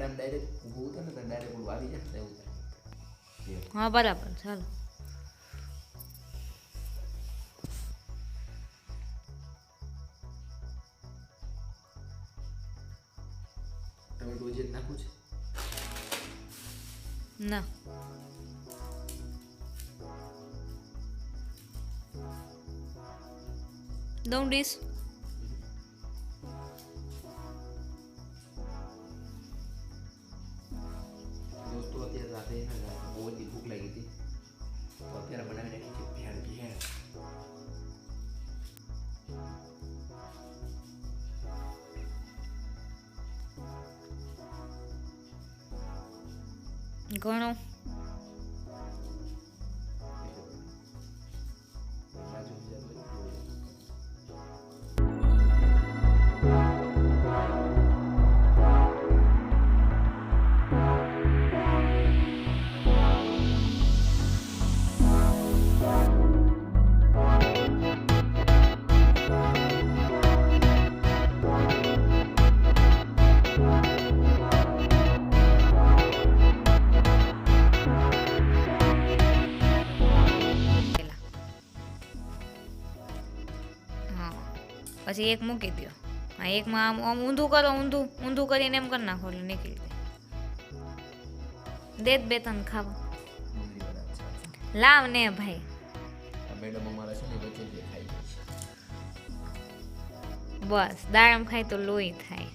આમ ડાયરેક્ટ ઊભું ઉતરે ને તો ડાયરેક્ટ ઓલું આવી જાય ને એવું થાય. હા બરાબર ચાલો. ટમેટું હજી જ નાખવું છે? ના દઉં ડીશ. દોસ્તો અત્યારે રાતે છે ને બહુ બધી ભૂખ લાગી હતી તો અત્યારે બનાવીને નાખી છે ભેળ ભેળ. ઘણો બાજુ બીજા હોય. પછી એક મૂકી દો. હા એકમાં આમ ઊંધું કરો, ઊંધું ઊંધું કરીને એમ કરી નાખો એટલે નીકળી જાય. દે બે તન ખાવા. લાવ ને ભાઈ. મેડમ અમારા છે ને વચ્ચે જે ખાઈ જાય છે. બસ દાડમ ખાય તો લોહી થાય.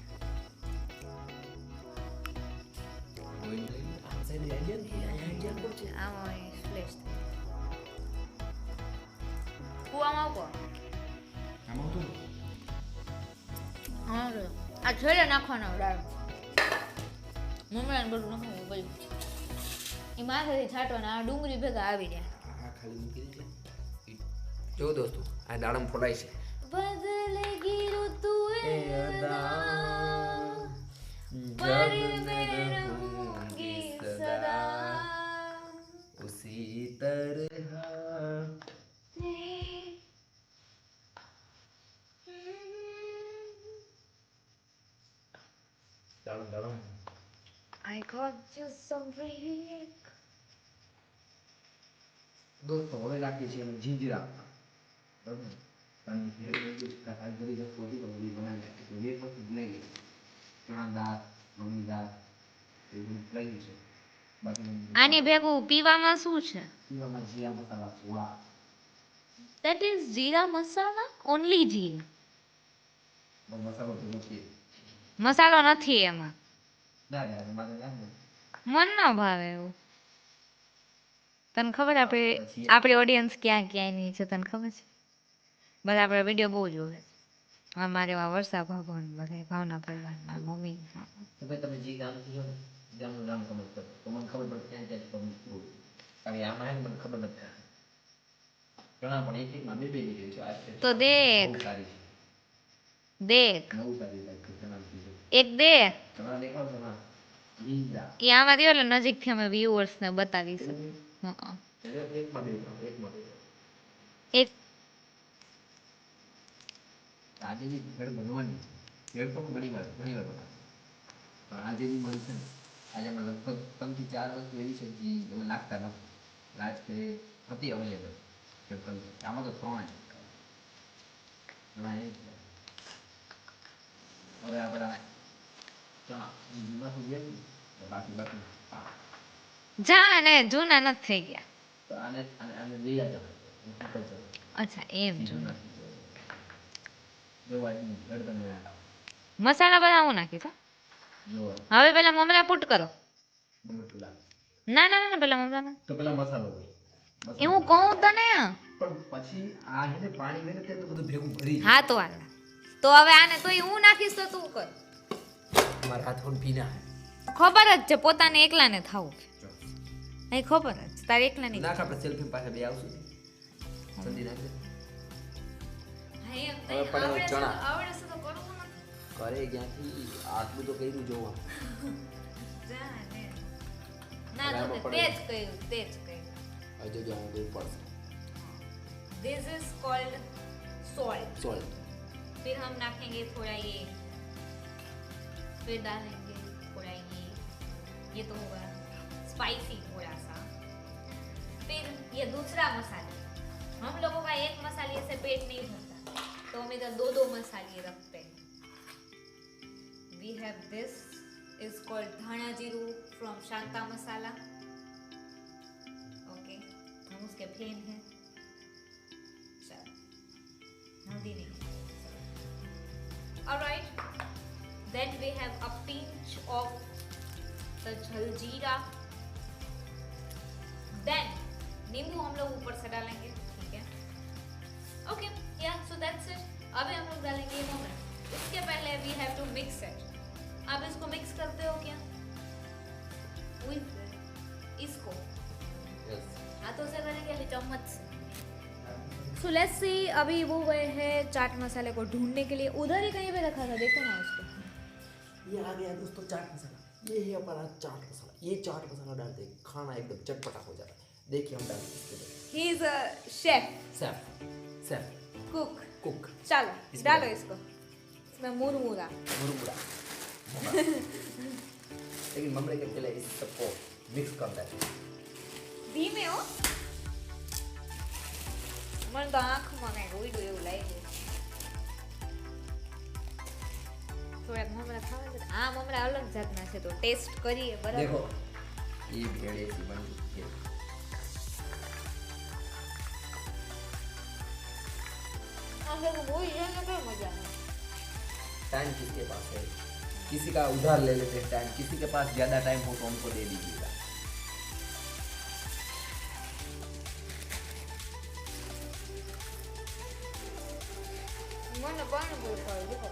કોઈ નહીં આ સાઈડ આઈડિયા કોણ છે? આમાં ફ્લેશ થાય. કુવામાં આવો. આમાં તો હા આ છેડે નાખવાનો દાડમ. મમરાને બધું નાખવું બધું. એ માથેથી છાંટવાના આ ડુંગળી ભેગા આવી જાય. આ ખાલી મૂકી દેજે. જો દોસ્તો આ દાડમ ફોલાય છે. બદલેગી ઋતુ એ અદા पर जब मैं मैं रहूंगी रहूंगी सदा सदा उसी तरह. દાડમ દાડમ I got you some break. દોસ્તો હવે નાખીએ છીએ અમે જીંજરા. બરાબર અને ભેળ બધી આ બધી વસ્તુ હતી તો બધી બનાવી નાખી તો એક વસ્તુ નહીં ગઈ. ચણા દાળ મમ્મી દાળ એ બધું લઈ છે. બાકી આની ભેગું પીવામાં શું છે? પીવામાં જીરા મસાલા સોડા. That is જીરા મસાલા? Only જીરા. મસાલો તો નથી. મસાલો નથી એમાં. ના યાર મારે નાખ ને. મન ન ભાવે એવું. તને ખબર આપણી ઓડિયન્સ ક્યાં ક્યાંની છે તને ખબર છે? બધા આપણે વિડીયો બહુ જોવે. અમારે એવા વર્ષા ભગવાન બધા ભાવના પરિવારના મમ્મી. તો ભાઈ તમે જે ગામ કીધો ને ગામનું નામ કમેન્ટ કરો તો મને ખબર પડે ક્યાં ક્યાં કમેન્ટ કરવું. કારણ કે આમાં હે ને મને ખબર નથી. ઘણા પણ એક એકમાં બે બે લીધી છે. આ છે તો દેખ બહુ સારી છે. દેખ બહુ સારી લાગી ઘણા કીધું. એક દે ઘણા દેખાવ છે ના લીલા. એ આમાં રહ્યો એટલે નજીકથી અમે વ્યુઅર્સને બતાવીશું. એકમાં બે એકમાં બે. એક આજે બી ભેળ બનવાની ભેળ પણ ઘણી વાર બનાવે પણ આજે બી બનશે ને આજે અમે લગભગ 3 થી 4 વસ્તુ એવી છે જે અમે નાખતા નથી. લાસ્ટ હતી અવેલેબલ આમાં તો 3 એમાં એક હવે આપણે ચણા જૂના સુધી આવી બાકી બાકી જા ને જૂના નથી થઈ ગયા. તો આને આને આને લીલા ચણા અચ્છા એમ જૂના. જોવા મસાલા બધા હું નાખીશ હો. હવે પેલા મમરા પુટ કરો. ના ના ના પેલા મમરા તો પેલા મસાલો એ હું કહું તને. પણ પછી આ હે ને પાણી વેને તે તો બધું ભેગું ભરી હા તો હાલ તો હવે આને તો હું નાખીશ તો તું કર. મારા હાથ પણ ભીના હે. ખબર જ છે પોતાને એકલાને થાવું. અહીં ખબર જ છે તારે એકલા નહીં. નાખ આપણે સેલ્ફી પાસે બે આવશું જલ્દી નાખજે. હવે પડે ચણા. આવડે છે તો કરવું નથી. કરે ક્યાંથી આટલું તો કર્યું જોવા. ના તો તેજ કર્યું તેજ કર્યું. હજુ જો આ કોઈ પડશે. This is called salt. Salt. फिर हम नाखेंगे थोड़ा ये, फिर डालेंगे थोड़ा ये, ये तो होगा स्पाइसी थोड़ा सा। फिर ये दूसरा मसाला, हम लोगों का एक मसाले से पेट नहीं भरता, तो हम इधर दो दो मसाले रखते हैं। We have this is called dhana jeeru from Shanta Masala. Okay, हम उसके फैन हैं। चलो हल्दी नहीं, alright. Then we have a pinch of the jaljeera. Then नींबू हम लोग ऊपर से डालेंगे, ठीक है। ओके या सो दैट्स इट। अभी हम लोग डालेंगे मोमो। इसके पहले we have to mix it. आप इसको मिक्स करते हो क्या विथ इसको? हाथों से करेंगे अभी चम्मच से? So let's see. अभी वो गए हैं चाट मसाले को ढूंढने के लिए, उधर ही कहीं पे रखा था, देखो ना उसको। ये आ गया दोस्तों चाट मसाला। ये है हमारा चाट मसाला। ये चाट मसाला डालते हैं खाना एकदम चटपटा हो जाता है। देखिए हम डालते हैं। He is a chef, safe cook. Cook. चलो इसमें डालो डालो। इसको। इसमें मुरमुरा। मुरमुरा। लेकिन मम्मी के पहले इस सबको मिक्स करता है। ધીમે હો, મને તો આંખમાં કાંઈક ઉડ્યું એવું લાગ્યું. થોડાક મમરા ખાવા છે. આ મમરા અલગ જાતના છે, તો ટેસ્ટ કરીએ બરાબર. देखो ये भेड़ ऐसी बन है। આ લોકો બોઈ છે ને કઈ મજા નહીં. टाइम किसके पास है? किसी का उधार ले लेते हैं टाइम। किसी के पास ज़्यादा टाइम हो तो हमको दे दीजिएगा। મને પાણી બહુ ભાવે દેખો.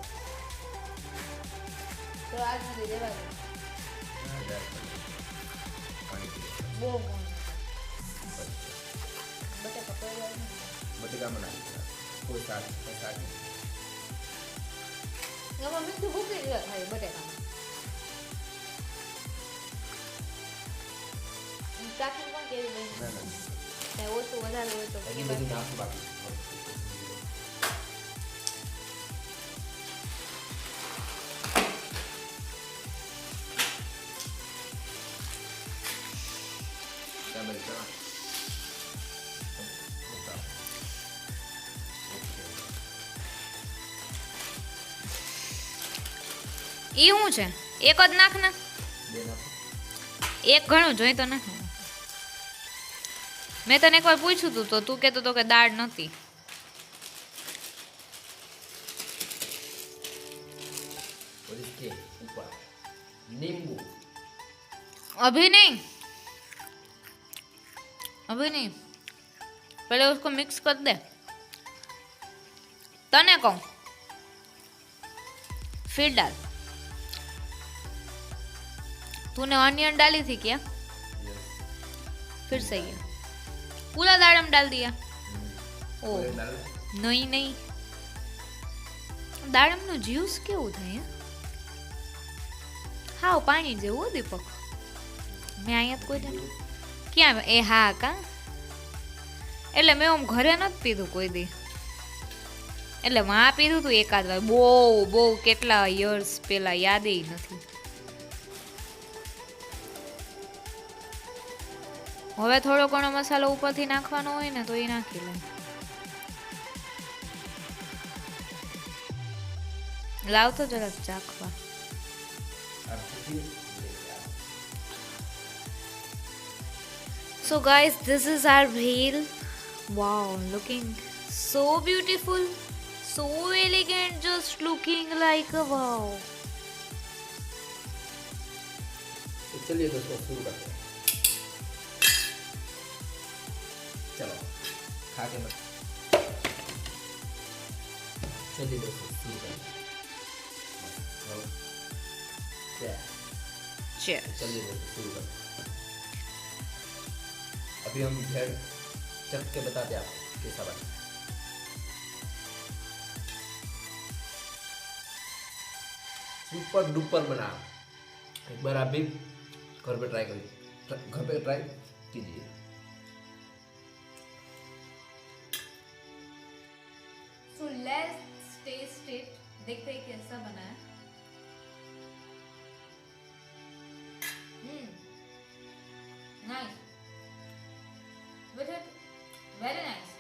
તો આજ સુધી રહેવા દે. બહુ મન બટાકા પડ્યા ને. बटेका बना कोई साग नहीं। એમાં મીઠું ભૂકી જ ખાલી બટાકામાં. ચાટણી પણ કેવી બની? ना ना કાંઈ ઓછું વધારે હોય તો ये बड़ी नाक बाकी क्या बलता ઈ શું છે? એક જ નાખ ને. देना એક ઘણું જોઈ તો નાખ. મેં તને એકવાર પૂછ્યું તું તો તું કહેતો તો કે દાળ નહોતી. और इसके ऊपर नींबू। अभी नहीं, अभी नहीं, पहले उसको मिक्स कर दे. तने कहूँ फिर डाल. तूने ऑनियन डाली थी क्या? फिर सही है. पूरा दाड़म डाल दिया. ओ नहीं नहीं, દાડમનું જ્યુસ કેવું થાય? હાવ પાણી જેવું દીપક. મેં અહીંયા કોઈ દી ક્યાં એ હા કા એટલે મેં આમ ઘરે નથી પીધું કોઈ દી. એટલે માં પીધું તું એકાદ વાર, બહુ બહુ કેટલા યર્સ પહેલા, યાદ નથી. હવે થોડો ઘણો મસાલો ઉપરથી નાખવાનો હોય ને તો એ નાખી લે. લાવ તો જરાક ચાખવા. So guys, this is our bhel. Wow, looking so beautiful, so elegant, just looking like a wow. तो चलिए दोस्तों शुरू करते हैं। चलो खा के बस। चलिए दोस्तों शुरू करते हैं। Cheers. चलिए दोस्तों शुरू करते हैं। अभी हम भेड़ चख के बताते हैं आपको कैसा बना। सुपर डुपर बना। एक बार आप भी घर पे ट्राई करिए, घर पे ट्राई कीजिए। So let's taste it. देखते हैं कैसा बना है. Very nice